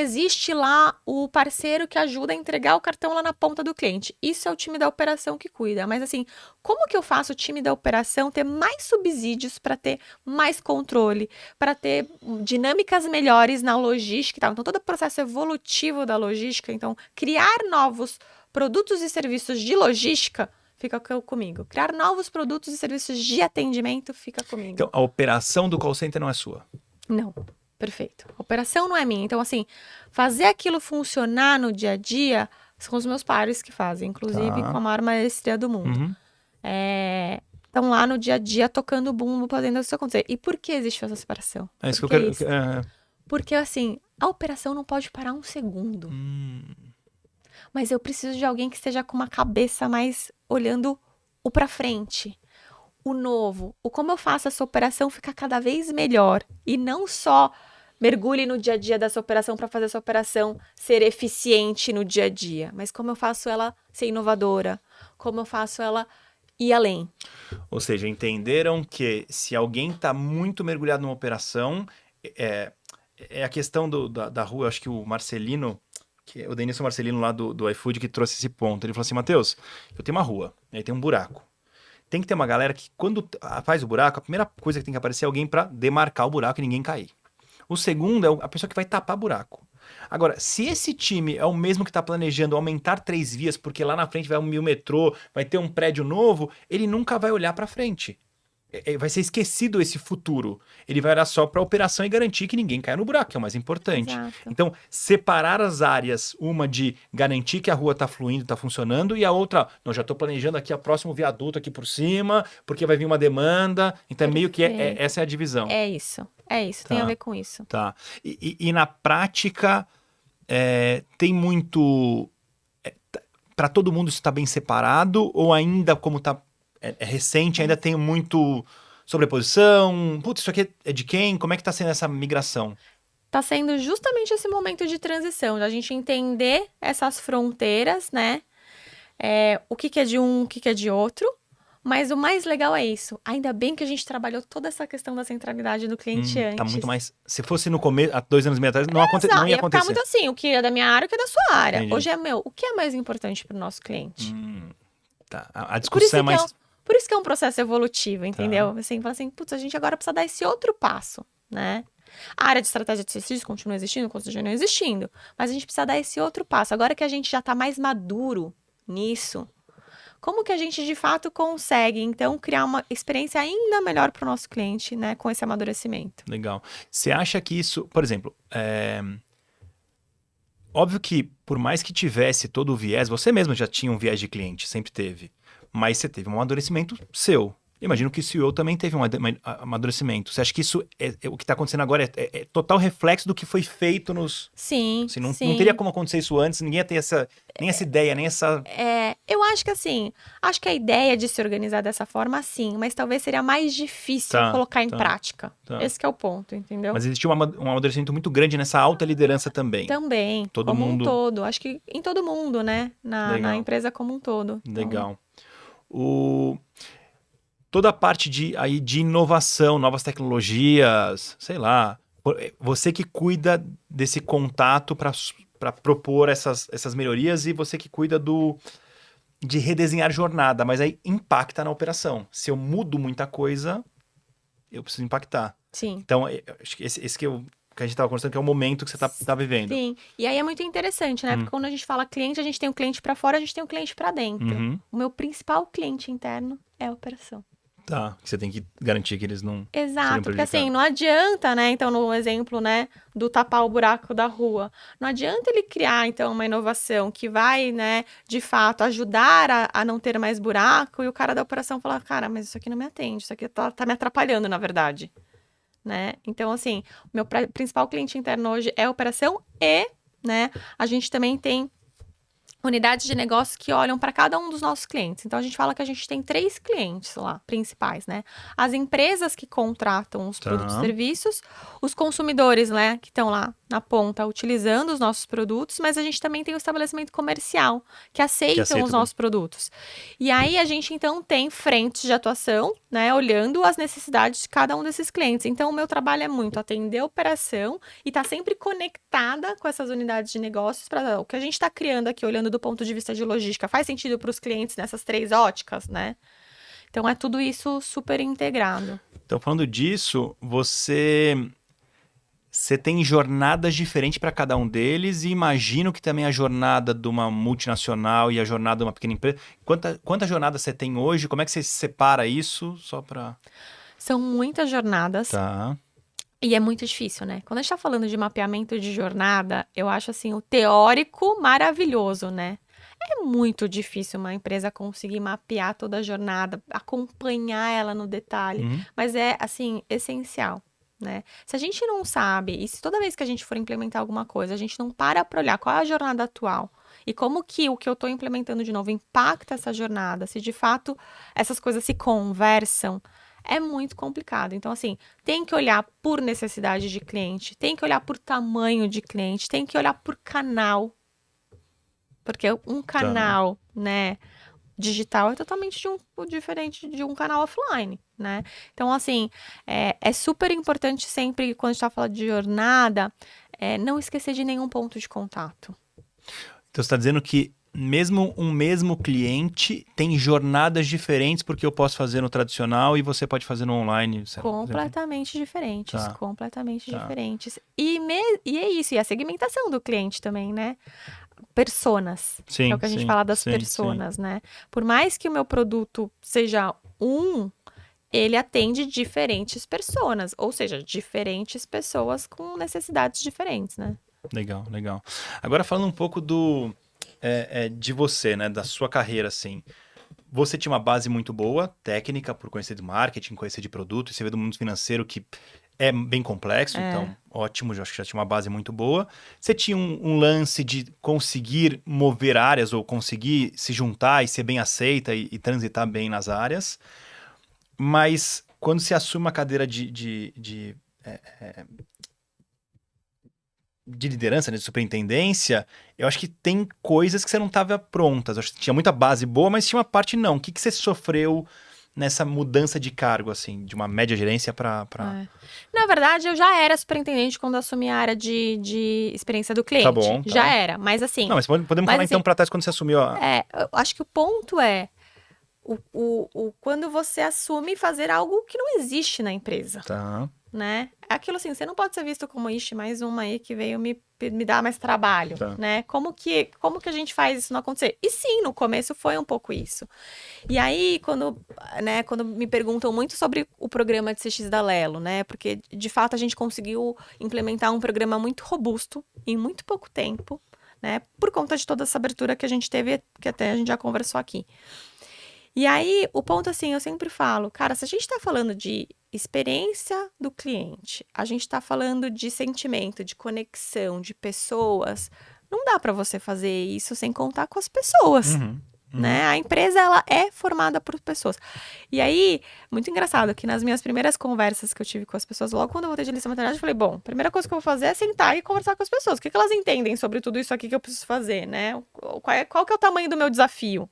existe lá o parceiro que ajuda a entregar o cartão lá na ponta do cliente. Isso é o time da operação que cuida. Mas, assim, como que eu faço o time da operação ter mais subsídios para ter mais controle, para ter dinâmicas melhores na logística e tal. Então, todo o processo evolutivo da logística, então, criar novos produtos e serviços de logística fica comigo. Criar novos produtos e serviços de atendimento fica comigo. Então, a operação do call center não é sua? Não. Perfeito. A operação não é minha. Então, assim, fazer aquilo funcionar no dia a dia são os meus pares que fazem, inclusive com a maior maestria do mundo. Estão lá no dia a dia tocando o bumbo, fazendo isso acontecer. E por que existe essa separação? É isso que eu quero... Porque, assim, a operação não pode parar um segundo. Mas eu preciso de alguém que esteja com uma cabeça mais olhando o pra frente, o novo, o como eu faço essa operação ficar cada vez melhor. E não só mergulhe no dia a dia dessa operação para fazer essa operação ser eficiente no dia a dia, mas como eu faço ela ser inovadora, como eu faço ela ir além. Ou seja, entenderam que se alguém está muito mergulhado numa operação, é a questão da rua, eu acho que o Marcelino, o Denilson Marcelino lá do iFood que trouxe esse ponto. Ele falou assim, Matheus, eu tenho uma rua, aí tem um buraco. Tem que ter uma galera que quando faz o buraco, a primeira coisa que tem que aparecer é alguém para demarcar o buraco e ninguém cair. O segundo é a pessoa que vai tapar buraco. Agora, se esse time é o mesmo que está planejando aumentar 3 vias, porque lá na frente vai um metrô, vai ter um prédio novo, ele nunca vai olhar para frente. Vai ser esquecido esse futuro. Ele vai olhar só para a operação e garantir que ninguém caia no buraco, que é o mais importante. Exato. Então, separar as áreas, uma de garantir que a rua está fluindo, está funcionando, e a outra, não, já estou planejando aqui o próximo viaduto aqui por cima, porque vai vir uma demanda. Então, meio que essa é a divisão. É isso, tem a ver com isso. Tá. E na prática, tem muito... para todo mundo isso está bem separado, ou ainda como está recente, ainda tem muito sobreposição? Putz, isso aqui é de quem? Como é que está sendo essa migração? Tá sendo justamente esse momento de transição, da gente entender essas fronteiras, né? O que é de um, o que é de outro. Mas o mais legal é isso. Ainda bem que a gente trabalhou toda essa questão da centralidade do cliente antes. Tá muito mais... Se fosse no começo, há 2 anos e meio atrás, não ia acontecer. Ia ficar muito assim, o que é da minha área, o que é da sua área. Entendi. Hoje o que é mais importante para o nosso cliente? Tá. A discussão é mais... Por isso que é um processo evolutivo, entendeu? Tá. Assim, fala assim, putz, a gente agora precisa dar esse outro passo, né? A área de estratégia de tecidos continua existindo, mas a gente precisa dar esse outro passo. Agora que a gente já está mais maduro nisso, como que a gente de fato consegue, então, criar uma experiência ainda melhor para o nosso cliente, né? Com esse amadurecimento. Legal. Você acha que isso, por exemplo, óbvio que por mais que tivesse todo o viés, você mesmo já tinha um viés de cliente, sempre teve. Mas você teve um amadurecimento seu. Imagino que o CEO também teve um amadurecimento. Você acha que isso, o que está acontecendo agora é total reflexo do que foi feito nos... Sim, assim, não sim. teria como acontecer isso antes, ninguém ia ter nem essa ideia, nem essa... Eu acho que assim, a ideia de se organizar dessa forma, sim, mas talvez seria mais difícil colocar em prática. Esse que é o ponto, entendeu? Mas existiu um amadurecimento muito grande nessa alta liderança também. Também, todo como mundo... um todo. Acho que em todo mundo, né? Na empresa como um todo. Legal. Toda a parte de inovação, novas tecnologias, sei lá, você que cuida desse contato para propor essas melhorias e você que cuida de redesenhar jornada, mas aí impacta na operação. Se eu mudo muita coisa, eu preciso impactar. Sim. Então, acho que esse que a gente estava conversando, que é o momento que você tá vivendo. Sim, e aí é muito interessante, né? Porque quando a gente fala cliente, a gente tem o cliente para fora, a gente tem o cliente para dentro. O meu principal cliente interno é a operação. Tá, você tem que garantir que eles não... Exato, porque assim, não adianta, né? Então, no exemplo, né, do tapar o buraco da rua, não adianta ele criar, então, uma inovação que vai, né, de fato, ajudar a não ter mais buraco e o cara da operação falar, cara, mas isso aqui não me atende, isso aqui tá me atrapalhando, na verdade. Né? Então, assim, o meu principal cliente interno hoje é a operação e, né, a gente também tem unidades de negócio que olham para cada um dos nossos clientes. Então, a gente fala que a gente tem 3 clientes lá, principais, né? As empresas que contratam os produtos e serviços, os consumidores, né, que estão lá na ponta utilizando os nossos produtos, mas a gente também tem o estabelecimento comercial, que aceitam os nossos produtos. E aí, a gente, então, tem frentes de atuação, né, olhando as necessidades de cada um desses clientes. Então, o meu trabalho é muito atender a operação e estar sempre conectada com essas unidades de negócios para o que a gente está criando aqui, olhando do ponto de vista de logística, faz sentido para os clientes nessas 3 óticas, né? Então, é tudo isso super integrado. Então, falando disso, você tem jornadas diferentes para cada um deles e imagino que também a jornada de uma multinacional e a jornada de uma pequena empresa... Quantas jornadas você tem hoje? Como é que você separa isso? Só para... São muitas jornadas. Tá. E é muito difícil, né? Quando a gente tá falando de mapeamento de jornada, eu acho, assim, o teórico maravilhoso, né? É muito difícil uma empresa conseguir mapear toda a jornada, acompanhar ela no detalhe, mas é, assim, essencial, né? Se a gente não sabe, e se toda vez que a gente for implementar alguma coisa, a gente não para olhar qual é a jornada atual e como que o que eu estou implementando de novo impacta essa jornada, se de fato essas coisas se conversam, é muito complicado. Então, assim, tem que olhar por necessidade de cliente, tem que olhar por tamanho de cliente, tem que olhar por canal. Porque um canal, né, digital é totalmente diferente de um canal offline, né? Então, assim, é super importante sempre, quando a gente tá falando de jornada, não esquecer de nenhum ponto de contato. Então você está dizendo que mesmo um mesmo cliente tem jornadas diferentes, porque eu posso fazer no tradicional e você pode fazer no online. Completamente diferentes, Tá. completamente diferentes. E é isso, e a segmentação do cliente também, né? Personas, que é Sim, o que a gente sim, fala das sim, personas, né? Por mais que o meu produto seja ele atende diferentes personas, ou seja, diferentes pessoas com necessidades diferentes, né? Legal, legal. Agora falando um pouco de você, né, da sua carreira, assim. Você tinha uma base muito boa, técnica, por conhecer de marketing, conhecer de produto, e você veio do mundo financeiro que é bem complexo, então ótimo, já acho que já tinha uma base muito boa. Você tinha um lance de conseguir mover áreas ou conseguir se juntar e ser bem aceita e transitar bem nas áreas, mas quando se assume uma cadeira de liderança, né, de superintendência, eu acho que tem coisas que você não estava prontas. Eu acho que tinha muita base boa, mas tinha uma parte não. O que você sofreu nessa mudança de cargo, assim, de uma média gerência para... Na verdade, eu já era superintendente quando assumi a área de experiência do cliente. Tá bom, tá. Já era, mas assim... Não, mas podemos falar então para trás quando você assumiu a... eu acho que o ponto é quando você assume fazer algo que não existe na empresa. Tá. Né? É aquilo assim, você não pode ser visto como, ixi, mais uma aí que veio me dar mais trabalho, Tá. né? Como que a gente faz isso não acontecer? E sim, no começo foi um pouco isso. E aí, quando me perguntam muito sobre o programa de CX da Lelo, né? Porque, de fato, a gente conseguiu implementar um programa muito robusto em muito pouco tempo, né? Por conta de toda essa abertura que a gente teve, que até a gente já conversou aqui. E aí, o ponto assim, eu sempre falo, cara, se a gente tá falando de experiência do cliente, a gente tá falando de sentimento, de conexão, de pessoas, não dá para você fazer isso sem contar com as pessoas, né? A empresa, ela é formada por pessoas. E aí, muito engraçado que nas minhas primeiras conversas que eu tive com as pessoas, logo quando eu voltei de licença maternidade, eu falei, bom, a primeira coisa que eu vou fazer é sentar e conversar com as pessoas. O que elas entendem sobre tudo isso aqui que eu preciso fazer, né? Qual que é o tamanho do meu desafio?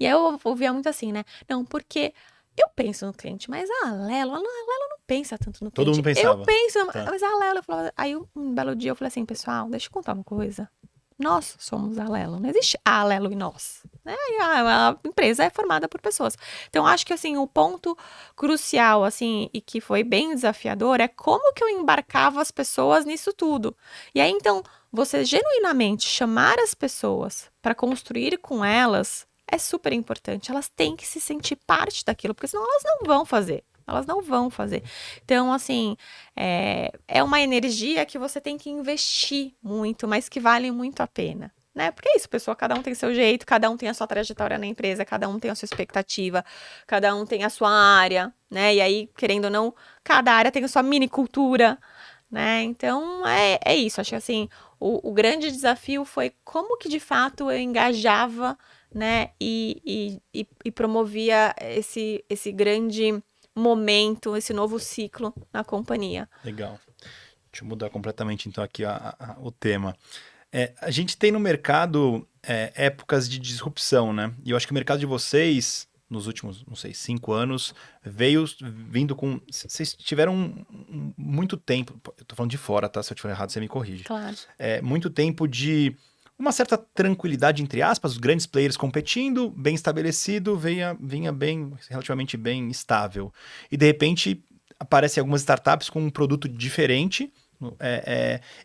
E aí eu ouvia muito assim, né? Não, porque eu penso no cliente, mas a Lelo não pensa tanto no cliente. Todo mundo pensava. Eu penso, Tá. mas a Lelo, eu falava... Aí um belo dia eu falei assim, pessoal, deixa eu contar uma coisa. Nós somos a Lelo, não existe a Lelo e nós. Né? A empresa é formada por pessoas. Então, acho que, assim, o ponto crucial, assim, e que foi bem desafiador, é como que eu embarcava as pessoas nisso tudo. E aí, então, você genuinamente chamar as pessoas para construir com elas é super importante. Elas têm que se sentir parte daquilo, porque senão elas não vão fazer. Elas não vão fazer. Então, assim, é uma energia que você tem que investir muito, mas que vale muito a pena. Né? Porque é isso, pessoa, cada um tem seu jeito, cada um tem a sua trajetória na empresa, cada um tem a sua expectativa, cada um tem a sua área, né? E aí, querendo ou não, cada área tem a sua mini cultura, né? Então, é isso. Acho que, assim, o grande desafio foi como que, de fato, eu engajava, né? E promovia esse grande momento, esse novo ciclo na companhia. Legal. Deixa eu mudar completamente, então, aqui o tema. A gente tem no mercado épocas de disrupção, né? E eu acho que o mercado de vocês, nos últimos, não sei, 5 anos, vindo com... Vocês tiveram muito tempo... Eu tô falando de fora, tá? Se eu estiver errado, você me corrige. Claro. Muito tempo de uma certa tranquilidade, entre aspas, os grandes players competindo, bem estabelecido, vinha bem, relativamente bem estável. E, de repente, aparecem algumas startups com um produto diferente...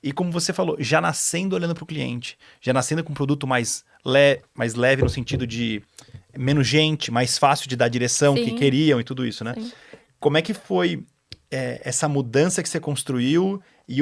e como você falou, já nascendo olhando para o cliente, já nascendo com um produto mais leve no sentido de menos gente, mais fácil de dar a direção que queriam e tudo isso, né? Sim. Como é que foi essa mudança que você construiu e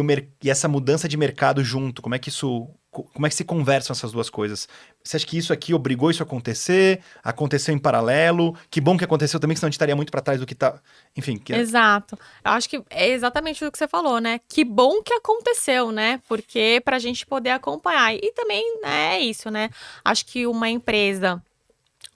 essa mudança de mercado junto? Como é que se conversam essas duas coisas? Você acha que isso aqui obrigou isso a acontecer? Aconteceu em paralelo? Que bom que aconteceu também, senão a gente estaria muito para trás do que tá... Enfim. Exato. Eu acho que é exatamente o que você falou, né? Que bom que aconteceu, né? Porque pra gente poder acompanhar. E também é isso, né? Acho que uma empresa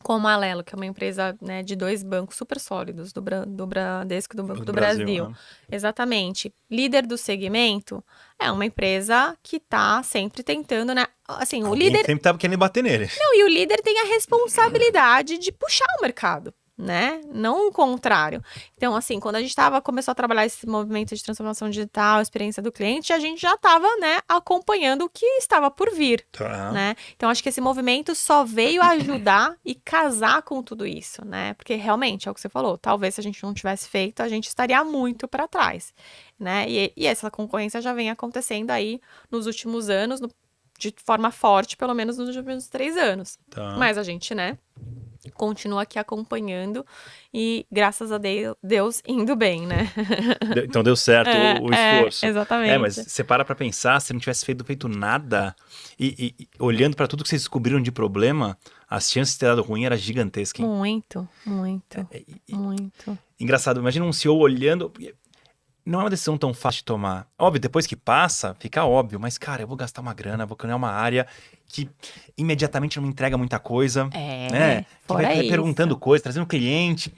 como a Alelo, que é uma empresa, né, de 2 bancos super sólidos, do Bradesco e do Banco do Brasil. Exatamente. Líder do segmento é uma empresa que tá sempre tentando, né? Assim, o Alguém líder. sempre tava querendo bater nele. Não, e o líder tem a responsabilidade de puxar o mercado, né? Não o contrário. Então, assim, quando a gente começou a trabalhar esse movimento de transformação digital, experiência do cliente, a gente já estava, né, acompanhando o que estava por vir, Tá. né? Então, acho que esse movimento só veio ajudar e casar com tudo isso, né? Porque realmente, é o que você falou, talvez se a gente não tivesse feito, a gente estaria muito para trás, né? E essa concorrência já vem acontecendo aí nos últimos anos, de forma forte, pelo menos nos últimos 3 anos. Tá. Mas a gente, né, continua aqui acompanhando e, graças a Deus, indo bem, né? Então deu certo o esforço. Exatamente. Mas você para pra pensar, se não tivesse feito nada e olhando pra tudo que vocês descobriram de problema, as chances de ter dado ruim era gigantesca, hein? Muito. Engraçado, imagina um CEO olhando... Não é uma decisão tão fácil de tomar. Óbvio, depois que passa, fica óbvio. Mas, cara, eu vou gastar uma grana, vou criar uma área que imediatamente não me entrega muita coisa. Né? Que vai perguntando coisas, trazendo cliente.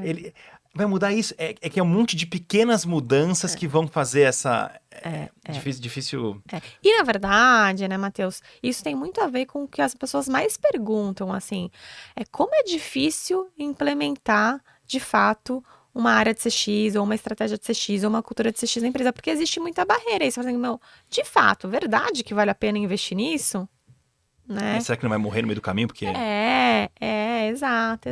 Ele vai mudar isso. É que é um monte de pequenas mudanças que vão fazer essa... Difícil... E, na verdade, né, Matheus, isso tem muito a ver com o que as pessoas mais perguntam, assim. Como é difícil implementar, de fato, uma área de CX, ou uma estratégia de CX, ou uma cultura de CX na empresa, porque existe muita barreira. Aí você fala assim, de fato, verdade que vale a pena investir nisso? Né? Mas será que não vai morrer no meio do caminho? Porque... Exato.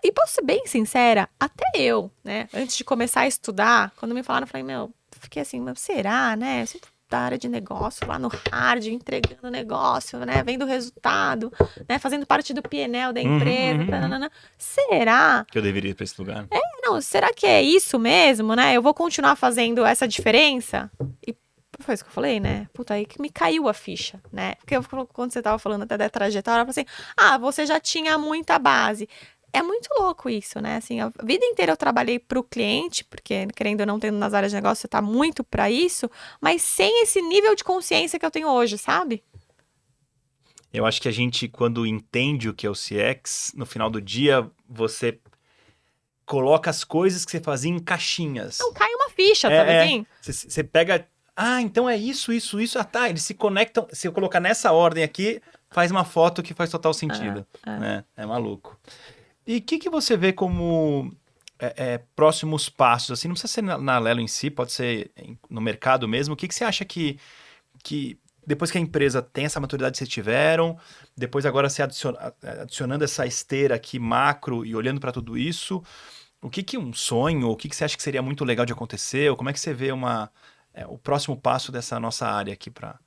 E posso ser bem sincera, até eu, né, antes de começar a estudar, quando me falaram, eu falei, fiquei assim, será, né? Eu sempre da área de negócio, lá no hard, entregando negócio, né, vendo o resultado, né, fazendo parte do PNL da empresa, será? Que eu deveria ir pra esse lugar. Será que é isso mesmo, né? Eu vou continuar fazendo essa diferença? E foi isso que eu falei, né? Puta, aí que me caiu a ficha, né? Porque quando você tava falando até da trajetória, eu falei assim, você já tinha muita base. É muito louco isso, né? Assim, a vida inteira eu trabalhei para o cliente, porque querendo ou não tendo nas áreas de negócio, você tá muito para isso, mas sem esse nível de consciência que eu tenho hoje, sabe? Eu acho que a gente, quando entende o que é o CX, no final do dia, você coloca as coisas que você fazia em caixinhas. Não cai uma ficha, sabe assim? Você pega... então é isso. Tá, eles se conectam. Se eu colocar nessa ordem aqui, faz uma foto que faz total sentido. Né? É maluco. E o que você vê como próximos passos? Assim, não precisa ser na Alelo em si, pode ser no mercado mesmo. O que você acha que depois que a empresa tem essa maturidade que vocês tiveram, depois agora se adicionando essa esteira aqui macro e olhando para tudo isso, o que um sonho, o que você acha que seria muito legal de acontecer? Ou como é que você vê o próximo passo dessa nossa área aqui para...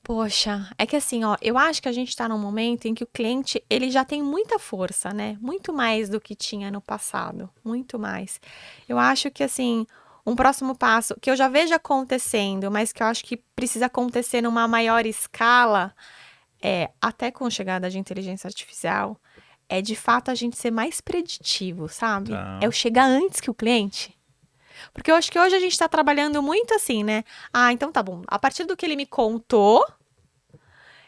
Poxa, é que assim, eu acho que a gente tá num momento em que o cliente, ele já tem muita força, né? Muito mais do que tinha no passado, muito mais. Eu acho que, assim, um próximo passo, que eu já vejo acontecendo, mas que eu acho que precisa acontecer numa maior escala, até com a chegada de inteligência artificial, é de fato a gente ser mais preditivo, sabe? Tá. É eu chegar antes que o cliente. Porque eu acho que hoje a gente tá trabalhando muito assim, né? Então tá bom. A partir do que ele me contou,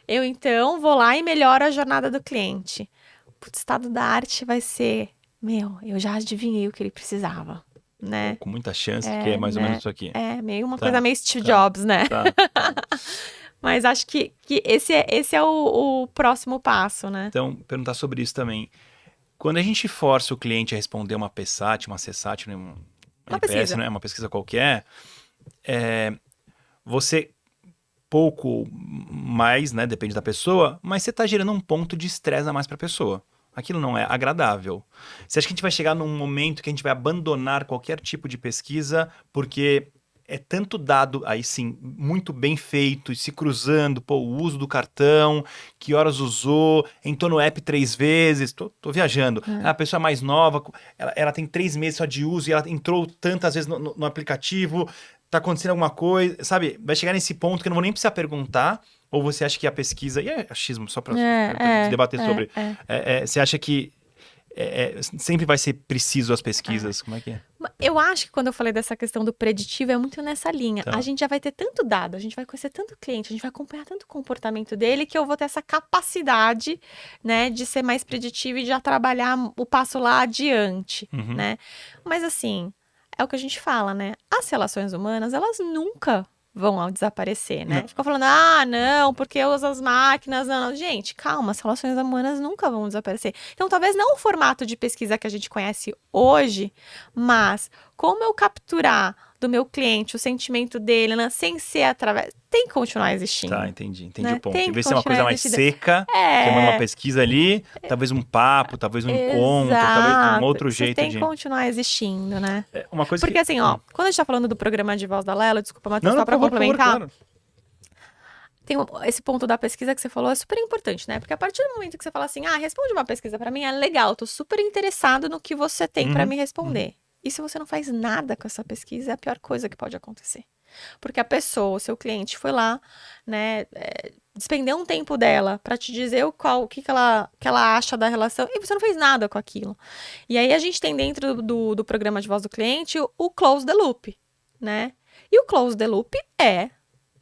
eu então vou lá e melhoro a jornada do cliente. O estado da arte vai ser, eu já adivinhei o que ele precisava, né? Com muita chance que é mais ou menos isso aqui. Meio uma coisa meio Steve Jobs, né? Tá. Mas acho que esse é o próximo passo, né? Então, perguntar sobre isso também. Quando a gente força o cliente a responder uma PSAT, uma CSAT, uma NPS, né? Uma pesquisa qualquer, você pouco mais, né? Depende da pessoa, mas você está gerando um ponto de estresse a mais para a pessoa. Aquilo não é agradável. Você acha que a gente vai chegar num momento que a gente vai abandonar qualquer tipo de pesquisa porque é tanto dado, aí sim, muito bem feito, e se cruzando, o uso do cartão, que horas usou, entrou no app 3 vezes, tô viajando. A pessoa mais nova, ela tem 3 meses só de uso e ela entrou tantas vezes no aplicativo, tá acontecendo alguma coisa, sabe? Vai chegar nesse ponto que eu não vou nem precisar perguntar, ou você acha que a pesquisa, e é achismo, só para debater sobre, você acha que sempre vai ser preciso as pesquisas? Como é que é? Eu acho que quando eu falei dessa questão do preditivo, é muito nessa linha. Tá. A gente já vai ter tanto dado, a gente vai conhecer tanto cliente, a gente vai acompanhar tanto o comportamento dele, que eu vou ter essa capacidade, né, de ser mais preditivo e já trabalhar o passo lá adiante, Uhum. né? Mas assim, é o que a gente fala, né? As relações humanas, elas nunca vão desaparecer, né? Não. Fica falando, não, porque usa as máquinas, não. Gente, calma, as relações humanas nunca vão desaparecer. Então, talvez não o formato de pesquisa que a gente conhece hoje, mas como eu capturar do meu cliente o sentimento dele, né, sem ser através... Tem que continuar existindo. Tá, entendi Né? o ponto. Tem Em que vez de ser uma coisa continuar mais existindo. seca, você manda uma pesquisa ali, talvez um papo, talvez um encontro, talvez um outro Você jeito tem de... que continuar existindo, né? Uma coisa Porque que... assim, ó, quando a gente tá falando do programa de voz da Lela, desculpa, Matheus, Não, só pra por favor, complementar, claro. tem esse ponto da pesquisa que você falou, é super importante, né? Porque a partir do momento que você fala assim, responde uma pesquisa pra mim, é legal, tô super interessado no que você tem pra me responder. E se você não faz nada com essa pesquisa, é a pior coisa que pode acontecer. Porque a pessoa, o seu cliente, foi lá, né, despendeu um tempo dela pra te dizer o que ela acha da relação, e você não fez nada com aquilo. E aí a gente tem dentro do programa de voz do cliente o close the loop, né? E o close the loop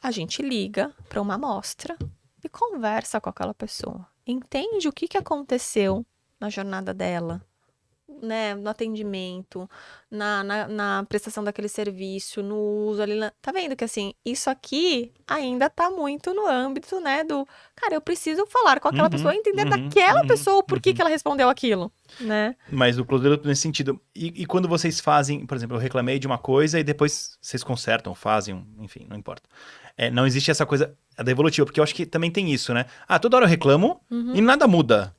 a gente liga para uma amostra e conversa com aquela pessoa. Entende o que aconteceu na jornada dela, né? No atendimento, na prestação daquele serviço, no uso ali. Tá vendo que assim, isso aqui ainda tá muito no âmbito, né? Cara, eu preciso falar com aquela pessoa, entender daquela pessoa o porquê que ela respondeu aquilo, né? Mas o close the loop nesse sentido. E quando vocês fazem, por exemplo, eu reclamei de uma coisa e depois vocês consertam, fazem, enfim, não importa. Não existe essa coisa da evolutiva, porque eu acho que também tem isso, né? Toda hora eu reclamo e nada muda.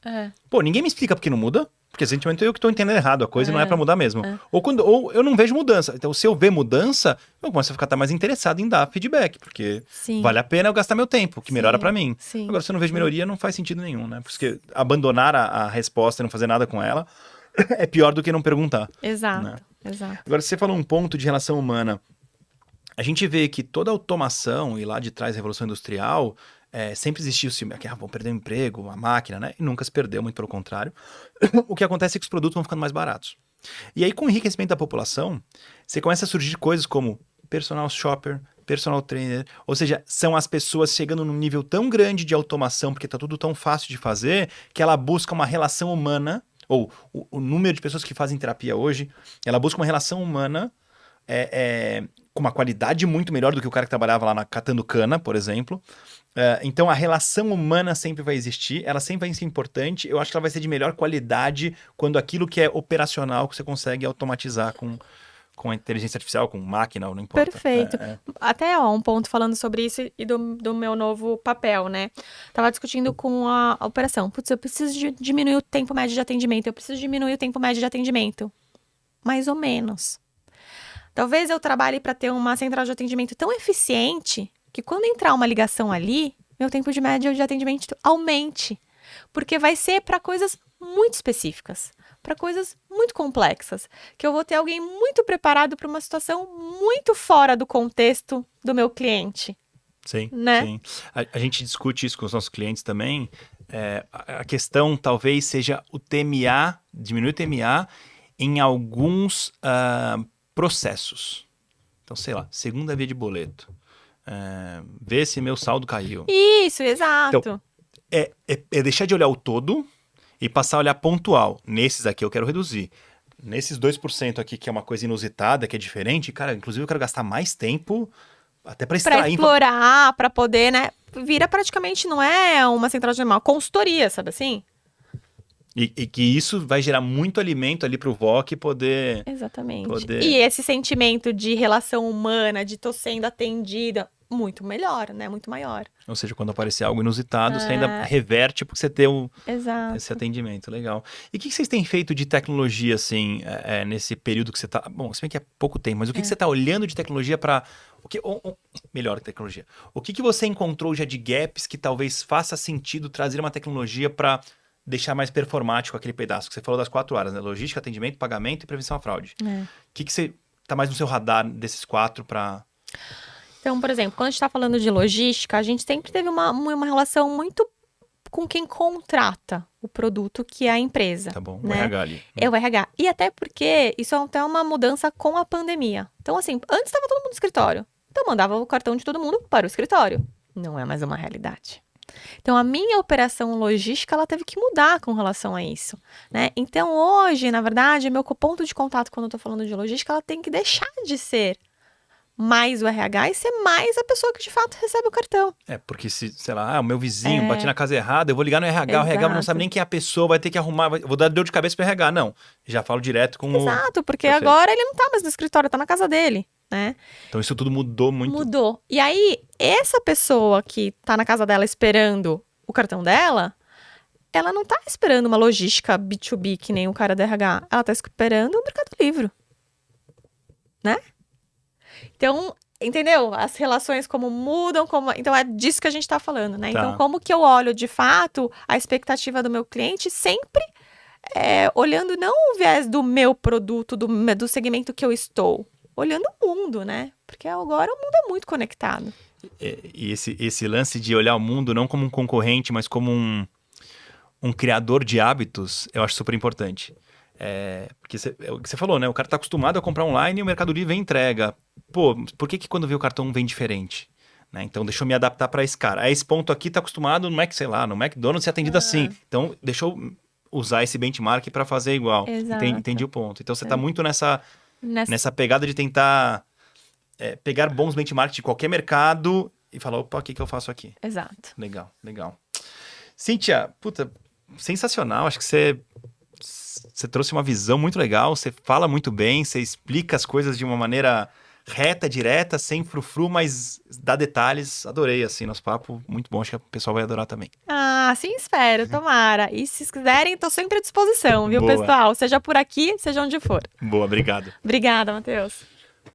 Pô, ninguém me explica por que não muda, porque simplesmente eu que tô entendendo errado a coisa e não é pra mudar mesmo. Ou eu não vejo mudança. Então, se eu ver mudança, eu começo a ficar mais interessado em dar feedback, porque vale a pena eu gastar meu tempo, que melhora pra mim. Sim. Agora, se eu não vejo melhoria, não faz sentido nenhum, né? Porque abandonar a resposta e não fazer nada com ela é pior do que não perguntar. Exato, né? exato. Agora, você falou um ponto de relação humana. A gente vê que toda a automação e lá de trás a Revolução Industrial sempre existiu que vão perder o emprego, a máquina, né? E nunca se perdeu, muito pelo contrário. O que acontece é que os produtos vão ficando mais baratos. E aí, com o enriquecimento da população, você começa a surgir coisas como personal shopper, personal trainer, ou seja, são as pessoas chegando num nível tão grande de automação, porque tá tudo tão fácil de fazer, que ela busca uma relação humana, ou o número de pessoas que fazem terapia hoje, ela busca uma relação humana com uma qualidade muito melhor do que o cara que trabalhava lá catando cana, por exemplo. Então, a relação humana sempre vai existir, ela sempre vai ser importante. Eu acho que ela vai ser de melhor qualidade quando aquilo que é operacional que você consegue automatizar com a inteligência artificial, com máquina, não importa. Perfeito. Até, um ponto falando sobre isso e do meu novo papel, né? Tava discutindo com a operação. Putz, eu preciso diminuir o tempo médio de atendimento. Mais ou menos. Talvez eu trabalhe para ter uma central de atendimento tão eficiente que quando entrar uma ligação ali, meu tempo de média de atendimento aumente. Porque vai ser para coisas muito específicas, para coisas muito complexas, que eu vou ter alguém muito preparado para uma situação muito fora do contexto do meu cliente. Sim, né? sim. A gente discute isso com os nossos clientes também. A questão talvez seja o TMA, diminuir o TMA em alguns processos. Então, sei lá, segunda via de boleto. Ver se meu saldo caiu. Isso, exato. Então, é deixar de olhar o todo e passar a olhar pontual. Nesses aqui eu quero reduzir. Nesses 2% aqui, que é uma coisa inusitada, que é diferente, cara, inclusive eu quero gastar mais tempo até para extrair. Para explorar, para poder, né? Vira praticamente, não é uma central de uma consultoria, sabe assim? E que isso vai gerar muito alimento ali pro VOC poder... Exatamente. E esse sentimento de relação humana, de tô sendo atendida, muito melhor, né? Muito maior. Ou seja, quando aparecer algo inusitado, você ainda reverte porque você ter esse atendimento. Legal. E o que vocês têm feito de tecnologia, assim, nesse período que você tá... Bom, se bem que é pouco tempo, mas o que você tá olhando de tecnologia para... Melhor que tecnologia. O que você encontrou já de gaps que talvez faça sentido trazer uma tecnologia para deixar mais performático aquele pedaço que você falou das 4 áreas, né? Logística, atendimento, pagamento e prevenção à fraude. O que você tá mais no seu radar desses 4 para... Então, por exemplo, quando a gente está falando de logística, a gente sempre teve uma relação muito com quem contrata o produto, que é a empresa. Tá bom, o né? RH ali. É o RH. E até porque isso é até uma mudança com a pandemia. Então, assim, antes estava todo mundo no escritório. Então, mandava o cartão de todo mundo para o escritório. Não é mais uma realidade. Então, a minha operação logística, ela teve que mudar com relação a isso, né? Então, hoje, na verdade, meu ponto de contato, quando eu tô falando de logística, ela tem que deixar de ser mais o RH e ser mais a pessoa que, de fato, recebe o cartão. Porque se, sei lá, o meu vizinho bati na casa errada, eu vou ligar no RH, o RH não Exato. sabe nem quem é a pessoa, vai ter que arrumar, vou dar dor de cabeça pro RH. Não, já falo direto com Exato, porque Perfeito. agora ele não tá mais no escritório, tá na casa dele, né? Então isso tudo mudou muito. Mudou. E aí, essa pessoa que tá na casa dela esperando o cartão dela, ela não tá esperando uma logística B2B que nem o cara do RH. Ela tá esperando o Mercado Livre. Né? Então, entendeu? As relações como mudam, então é disso que a gente tá falando, né? Tá. Então, como que eu olho de fato a expectativa do meu cliente sempre olhando não o viés do meu produto, do segmento que eu estou, olhando o mundo, né? Porque agora o mundo é muito conectado. E esse lance de olhar o mundo não como um concorrente, mas como um criador de hábitos, eu acho super importante. Porque é o que você falou, né? O cara tá acostumado a comprar online e o Mercado Livre vem entrega. Pô, por que quando vem o cartão vem diferente? Né? Então, deixa eu me adaptar para esse cara. A esse ponto aqui tá acostumado no McDonald's ser atendido assim. Então, deixa eu usar esse benchmark para fazer igual. Exato. Entendi o ponto. Então, você tá muito nessa pegada de tentar pegar bons benchmarks de qualquer mercado e falar, opa, o que eu faço aqui? Exato. Legal. Cíntia, puta, sensacional. Acho que você trouxe uma visão muito legal, você fala muito bem, você explica as coisas de uma maneira reta, direta, sem frufru, mas dá detalhes. Adorei, assim, nosso papo. Muito bom, acho que o pessoal vai adorar também. Sim, espero, tomara. E se quiserem, tô sempre à disposição, viu, Boa. pessoal? Seja por aqui, seja onde for. Boa, obrigado. Obrigada, Matheus.